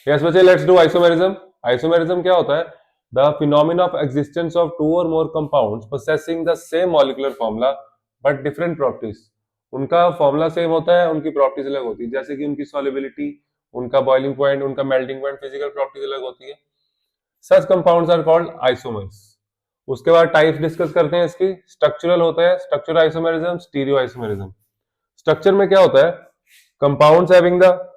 Yes बच्चे, let's do isomerism. Isomerism क्या होता है? The phenomena of existence of two or more compounds possessing the same molecular formula but different properties. उनका formula same होता है, उनकी प्रॉपर्टीज अलग होती है, जैसे कि उनकी सॉल्युबिलिटी, उनका बॉइलिंग पॉइंट, उनका मेल्टिंग पॉइंट, फिजिकल प्रॉपर्टीज अलग होती है। सच कंपाउंड्स आर कॉल्ड आइसोमर्स। उसके बाद टाइप्स डिस्कस करते हैं इसकी। स्ट्रक्चरल होता है structural isomerism, stereo isomerism. Structure में क्या होता है? Compounds having the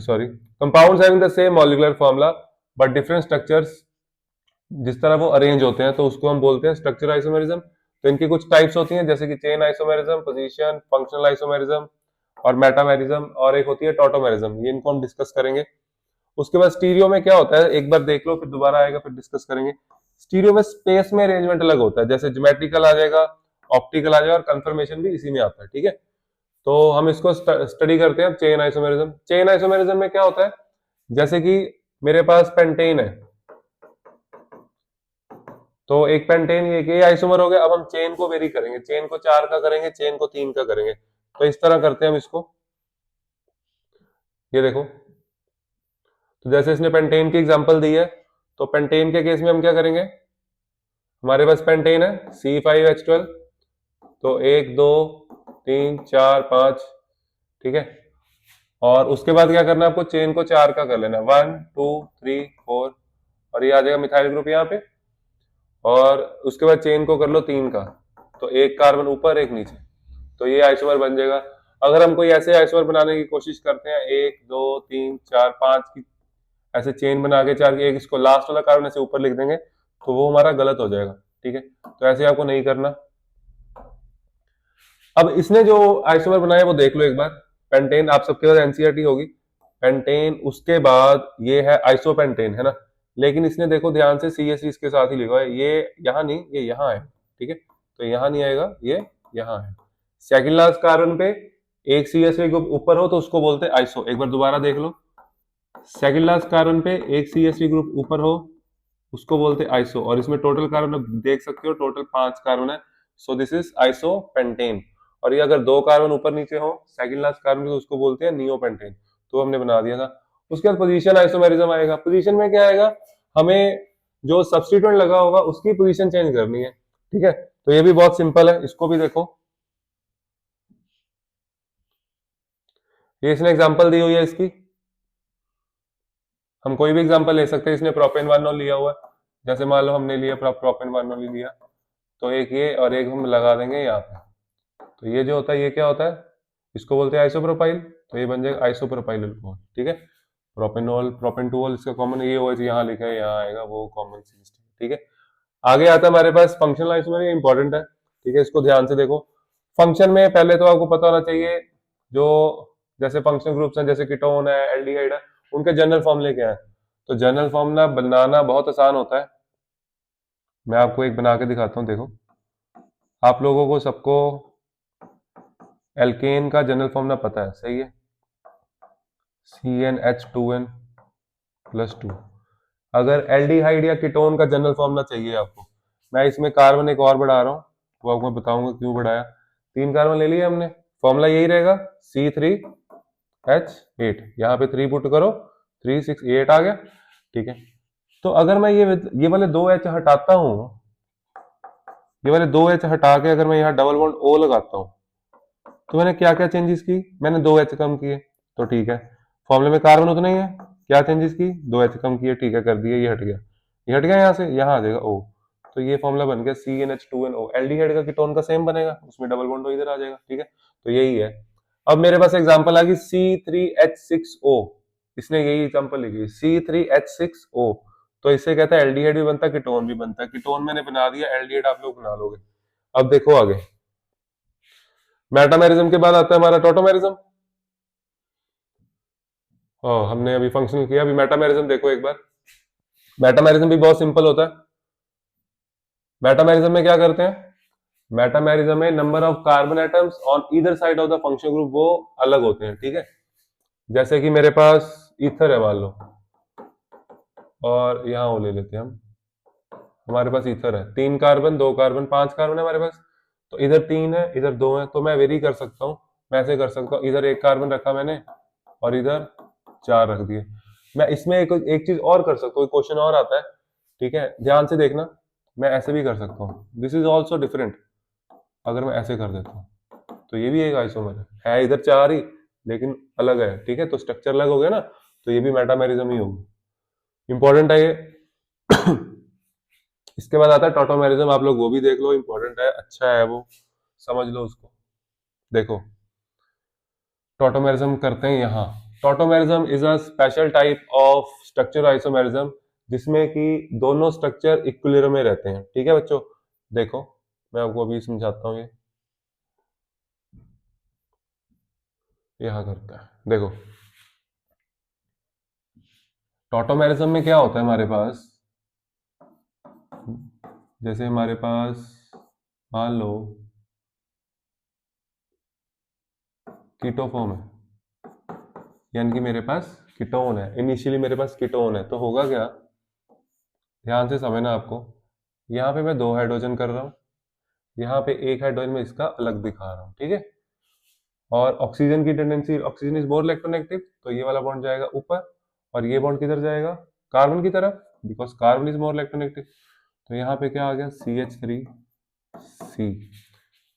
sorry, compounds having the same molecular formula but different structures, जिस तरह वो अरेंज होते हैं तो उसको हम बोलते हैं स्ट्रक्चर आइसोमेरिज्म। तो इनकी कुछ टाइप्स होती हैं, जैसे कि chain isomerism, position, functional isomerism और मेटामेरिज्म, और एक होती है टोटोमेरिज्म। ये इनको हम डिस्कस करेंगे। उसके बाद स्टीरियो में क्या होता है, एक बार देख लो फिर दोबारा आएगा, फिर डिस्कस करेंगे। स्टीरियो में स्पेस में अरेंजमेंट अलग होता है, जैसे ज्योमेट्रिकल आ जाएगा, ऑप्टिकल आ जाएगा, और कंफर्मेशन भी इसी में आता है। ठीक है, तो हम इसको स्टडी करते हैं। चेन आइसोमेरिज्म, चेन आइसोमेरिज्म में क्या होता है? जैसे कि मेरे पास पेंटेन है, तो एक पेंटेन ये आइसोमर हो गया। अब हम चेन को वेरी करेंगे, चेन को 4 का करेंगे, चेन को 3 का करेंगे। तो इस तरह करते हैं हम इसको। ये देखो, तो जैसे इसने पेंटेन की एग्जांपल दी है, तो पेंटेन के केस में हम क्या करेंगे? हमारे पास पेंटेन है C5H12, तो 1 2 3 4 5। ठीक है, और उसके बाद क्या करना है आपको? चेन को 4 का कर लेना, 1 2 3 4, और ये आ जाएगा मिथाइल ग्रुप यहाँ पे। और उसके बाद चेन को कर लो 3 का, तो एक कार्बन ऊपर एक नीचे, तो ये आइसोमर बन जाएगा। अगर हम कोई ऐसे आइसोमर बनाने की कोशिश करते हैं, 1 2 3 4 5 की ऐसे चेन बना के 4 की, एक इसको लास्ट वाला कार्बन ऐसे ऊपर लिख देंगे, तो वो हमारा गलत हो जाएगा। ठीक है, तो ऐसे आपको नहीं करना। अब इसने जो आइसोमर बनाया वो देख लो एक बार। पेंटेन आप सबके पास एनसीईआरटी होगी, पेंटेन, उसके बाद ये है आइसोपेंटेन, है ना। लेकिन इसने देखो ध्यान से CH इसके साथ ही लिखा है, ये यहाँ नहीं, ये यहाँ है। ठीक है, तो यहाँ नहीं आएगा, ये यहाँ है। सेकंड लास्ट कार्बन पे एक CH ग्रुप ऊपर हो तो उसको बोलते हैं आइसो। एक बार दोबारा देख लो, सेकंड लास्ट कार्बन पे एक CH ग्रुप ऊपर हो उसको बोलते हैं आइसो। और इसमें टोटल कार्बन देख सकते हो, टोटल 5 कार्बन है, सो दिस इज आइसोपेंटेन। और ये अगर 2 कार्बन ऊपर नीचे हो सेकंड लास्ट कार्बन, तो उसको बोलते हैं नियोपेंटेन। तो हमने बना दिया था। उसके बाद पोजीशन आइसोमेरिज्म आएगा। पोजीशन में क्या आएगा? हमें जो सब्स्टिट्यूएंट लगा होगा उसकी पोजीशन चेंज करनी है। ठीक है, तो ये भी बहुत सिंपल है, इसको भी देखो। ये इसने एग्जांपल दी हुई है इसकी, हम कोई भी एग्जांपल ले सकते हैं। इसने प्रोपेन 1 लिया हुआ है, जैसे मान लो हमने लिया प्रोपेन 1 लिया, तो एक ये और एक हम लगा देंगे यहाँ पे। तो ये जो होता है, ये क्या होता है? इसको बोलते हैं आइसोप्रोपाइल। तो ये बन जाएगा आइसोप्रोपाइल अल्कोहल। ठीक है, प्रोपेनॉल, प्रोपेन 2 इसका कॉमन ये OH यहाँ लिखा है, यहाँ आएगा वो कॉमन चीज। ठीक है, आगे आता है हमारे पास फंक्शनल आइसोमर, ये इंपॉर्टेंट है। ठीक है, इसको ध्यान से देखो। फंक्शन में पहले तो आपको पता होना चाहिए, जो जैसे फंक्शनल ग्रुप्स हैं, जैसे कीटोन है, एल्डिहाइड है, उनके जनरल फॉर्मूले क्या है? तो जनरल फॉर्मूला बनाना बहुत आसान होता है। मैं आपको एक बना के दिखाता हूँ, देखो। आप लोगों को सबको एल्केन का जनरल फॉर्मूला पता है, सही है, CnH2n+2। अगर एल्डिहाइड या कीटोन का जनरल फॉर्मूला चाहिए आपको, मैं इसमें कार्बन एक और बढ़ा रहा हूँ, वो आपको मैं बताऊंगा क्यों बढ़ाया। 3 कार्बन ले लिए हमने, फॉर्मूला यही रहेगा C3H8। यहाँ पे 3 पुट करो, 3 6 8 आ गया। ठीक है, तो अगर मैं ये वाले 2H हटाता हूँ, ये वाले 2H हटा के अगर मैं यहाँ डबल बॉन्ड O लगाता हूँ, तो मैंने क्या क्या चेंजेस की? मैंने 2H कम किए, तो ठीक है। फॉर्मूले में कार्बन उतना ही है, क्या चेंजेस की? 2H कम किए, ठीक है, कर दिए, ये हट गया, ये हट गया, यहाँ से यहाँ आ जाएगा O। तो ये फॉर्मूला बन गया CnH2nO। एल्डिहाइड का कीटोन का सेम बनेगा, उसमें डबल बॉन्ड O इधर आ जाएगा। ठीक है, तो यही है। अब मेरे पास एग्जांपल आ गई C3H6O। इसने यही एग्जांपल लिखी, C3H6O। तो इससे कहता है एल्डिहाइड भी बनता है, कीटोन भी बनता है। कीटोन मैंने बना दिया, एल्डिहाइड आप लोग बना लोगे। अब देखो आगे, मेटामेरिज्म के बाद आता है हमारा टोटोमेरिज्म। हमने अभी फंक्शनल किया, अभी मेटामेरिज्म देखो एक बार। मेटामेरिज्म भी बहुत सिंपल होता है। मेटामेरिज्म में क्या करते हैं? मेटामेरिज्म में number of carbon atoms on either side of the functional group वो अलग होते हैं। ठीक है, जैसे कि मेरे पास ईथर है मान लो, और यहाँ वो ले लेते हैं हम, हमारे पास ईथर है, 3 कार्बन 2 कार्बन 5 कार्बन है हमारे पास। तो इधर 3 है, इधर 2 है, तो मैं वेरी कर सकता हूँ। मैं ऐसे कर सकता हूँ, इधर 1 कार्बन रखा मैंने और इधर 4 रख दिए। मैं इसमें एक चीज और कर सकता हूँ, क्वेश्चन और आता है, ठीक है, ध्यान से देखना। मैं ऐसे भी कर सकता हूँ, दिस इज ऑल्सो डिफरेंट। अगर मैं ऐसे कर देता हूँ तो ये भी एक आइसोमर है इधर चार ही, लेकिन अलग है, ठीक है, तो स्ट्रक्चर अलग हो गया ना, तो ये भी मेटामेरिज्म ही होगा। इंपॉर्टेंट है ये। इसके बाद आता है टॉटोमेरिज्म, आप लोग वो भी देख लो, इंपॉर्टेंट है, अच्छा है वो, समझ लो उसको। देखो टॉटोमेरिज्म करते हैं यहाँ। Tautomerism is a special type of structure isomerism, जिसमें कि दोनों स्ट्रक्चर इक्विलिब्रियम में रहते हैं, ठीक है बच्चों। देखो मैं आपको अभी समझाता हूँ, ये यहाँ करता है, देखो टॉटोमेरिज्म में क्या होता है हमारे पास, जैसे हमारे पास मान लो कीटो फॉर्म है, यानी कि मेरे पास कीटोन है, इनिशियली मेरे पास कीटोन है, तो होगा क्या, ध्यान से समझना आपको। यहाँ पे मैं दो हाइड्रोजन कर रहा हूँ, यहाँ पे एक हाइड्रोजन में इसका अलग दिखा रहा हूँ, ठीक है। और ऑक्सीजन की tendency, oxygen is more electronegative, तो ये वाला बॉन्ड जाएगा ऊपर, और ये बॉन्ड किधर जाएगा, कार्बन की तरफ, because carbon is more electronegative. तो यहाँ पे क्या आ गया, CH3C।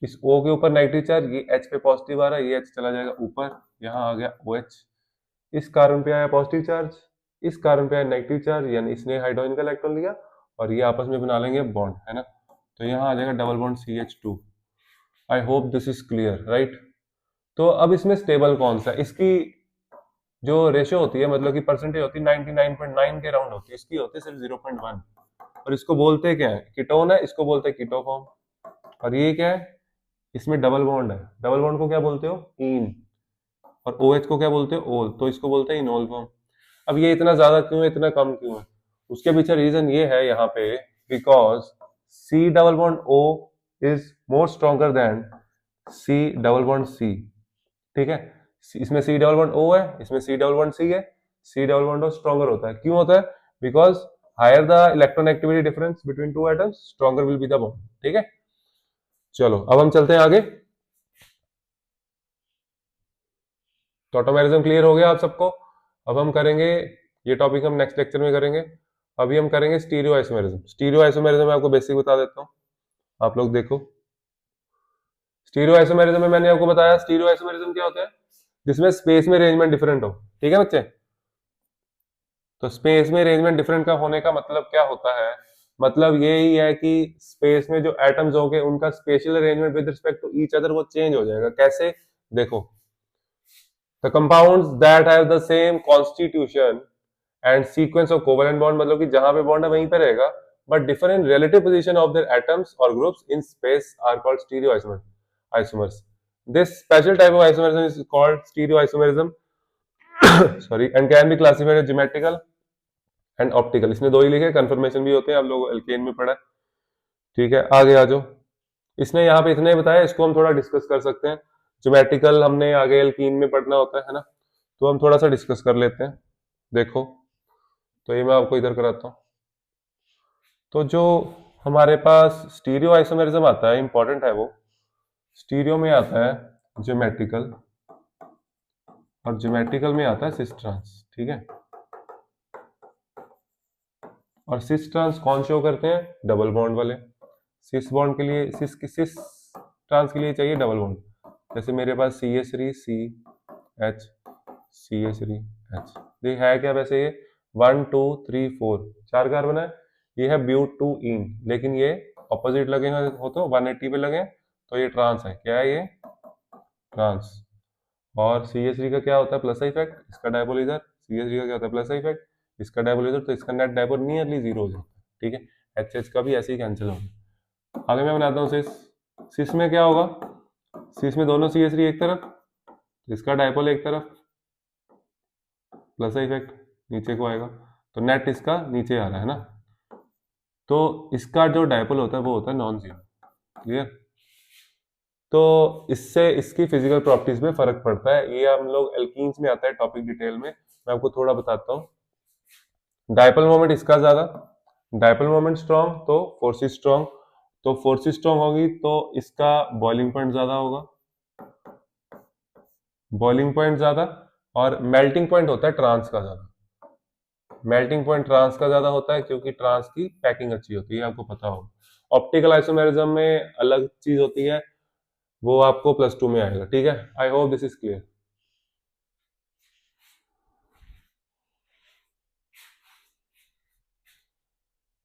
इस O के ऊपर नेगेटिव चार्ज, ये H पे पॉजिटिव आ रहा है, ये H चला जाएगा ऊपर, यहाँ आ गया OH। इस कार्बन पे आया पॉजिटिव चार्ज, इस कार्बन पे आया नेगेटिव चार्ज, यानी इसने हाइड्रोजन का इलेक्ट्रॉन लिया और ये आपस में बना लेंगे बॉन्ड, है ना। तो यहाँ आ जाएगा double bond CH2। I hope this is clear, right. तो अब इसमें स्टेबल कौन सा, इसकी जो रेशियो होती है, मतलब कि परसेंटेज होती है 99.9 के राउंड होती है, इसकी होती है सिर्फ 0.1। और इसको बोलते क्या है, कीटोन है, इसको बोलते हैं कीटो फॉर्म। और ये क्या है, इसमें डबल बॉन्ड है, डबल बॉन्ड को क्या बोलते हो, इन। और OH को क्या बोलते हो, ओल, तो इसको बोलते हैं इनोल फॉर्म। अब ये इतना ज्यादा क्यों है, इतना कम क्यों है, उसके पीछे रीजन ये है यहाँ पे, because C double bond O is more stronger than C double bond C, ठीक है। इसमें C डबल बॉन्ड O है, इसमें C डबल बॉन्ड C है, C double bond O stronger होता है, क्यों होता है, because higher the electron difference between two atoms, stronger will be the bond, ठीक है। चलो अब हम चलते हैं आगे। तो ऑटोमेरिज्म क्लियर हो गया आप सबको। अब हम करेंगे, ये टॉपिक हम नेक्स्ट लेक्चर में करेंगे। अभी हम करेंगे स्टीरियो आइसोमेरिज्म। स्टीरियो आइसोमेरिज्म में आपको बेसिक बता देता हूँ, आप लोग देखो। स्टीरियो आइसोमेरिज्म में मैंने आपको बताया, स्टीरियो आइसोमेरिज्म क्या होता है, जिसमें स्पेस में अरेंजमेंट डिफरेंट हो, ठीक है बच्चे। तो स्पेस में अरेंजमेंट डिफरेंट का होने का मतलब क्या होता है, मतलब यही है कि स्पेस में जो एटम्स होंगे उनका special arrangement with respect to each other वो चेंज हो जाएगा। कैसे, देखो the compounds that have the same constitution and sequence of covalent bond, मतलब कि जहां पे बॉन्ड है वहीं पे रहेगा, but different relative position of their atoms और groups in space are called stereo isomers. This special type of isomerism is called stereo isomerism sorry, and can be classified as geometrical and optical. इसने दो ही लिखे, confirmation भी होते हैं, आप लोग alkene में पढ़ा है, ठीक है। आगे आ जाओ, इसने यहाँ पे इतने बताया, इसको हम थोड़ा डिस्कस कर सकते हैं। ज्योमेट्रिकल हमने आगे एल्कीन में पढ़ना होता है ना, तो हम थोड़ा सा डिस्कस कर लेते हैं। देखो तो ये मैं आपको इधर कराता हूँ। तो जो हमारे पास स्टीरियो आइसोमेरिज्म आता है, इंपॉर्टेंट है वो, स्टीरियो में आता है ज्योमेट्रिकल, और ज्योमेट्रिकल में आता है सिस ट्रांस, ठीक है। और सिस ट्रांस कौन शो करते हैं, डबल बॉन्ड वाले। सिस बॉन्ड के लिए, सिस ट्रांस के लिए चाहिए डबल बॉन्ड, जैसे मेरे पास CH3CH, CH3H, ये है क्या वैसे, ये 1 2 3 4 चार कार्बन है, ये है ब्यूटूइन, लेकिन ये ऑपोजिट लगे हो तो 180 पे लगे, तो ये ट्रांस है, क्या है ये, ट्रांस। और CH3 का क्या होता है, प्लस इफेक्ट, इसका डायपोल इधर, CH3 का क्या होता है, प्लस इफेक्ट, इसका डायपोल इधर, तो इसका नेट डायपोल नियरली जीरो हो जाता है, ठीक है। HH का भी ऐसे ही कैंसिल होगा। आगे मैं बनाता हूँ सिस। सिस में क्या होगा, सिस में दोनों CH3 एक तरफ, इसका डायपोल एक तरफ, प्लस इफेक्ट नीचे को आएगा, तो नेट इसका नीचे आ रहा है ना, तो इसका जो डायपोल होता है वो होता है नॉन जीरो, क्लियर। तो इससे इसकी फिजिकल प्रॉपर्टीज में फर्क पड़ता है, ये हम लोग एल्कीन्स में आता है टॉपिक डिटेल में, मैं आपको थोड़ा बताता हूँ। डायपोल मोमेंट इसका ज्यादा, डायपोल मोमेंट स्ट्रॉन्ग तो फोर्सेस स्ट्रॉन्ग, तो फोर्सेस स्ट्रॉन्ग होगी तो इसका बॉइलिंग पॉइंट ज्यादा होगा, बॉइलिंग पॉइंट ज्यादा, और मेल्टिंग पॉइंट होता है ट्रांस का ज्यादा, मेल्टिंग पॉइंट ट्रांस का ज्यादा होता है क्योंकि ट्रांस की पैकिंग अच्छी होती है, आपको पता होगा। ऑप्टिकल आइसोमेरिज्म में अलग चीज होती है, वो आपको +2 में आएगा। ठीक है, I hope this is clear.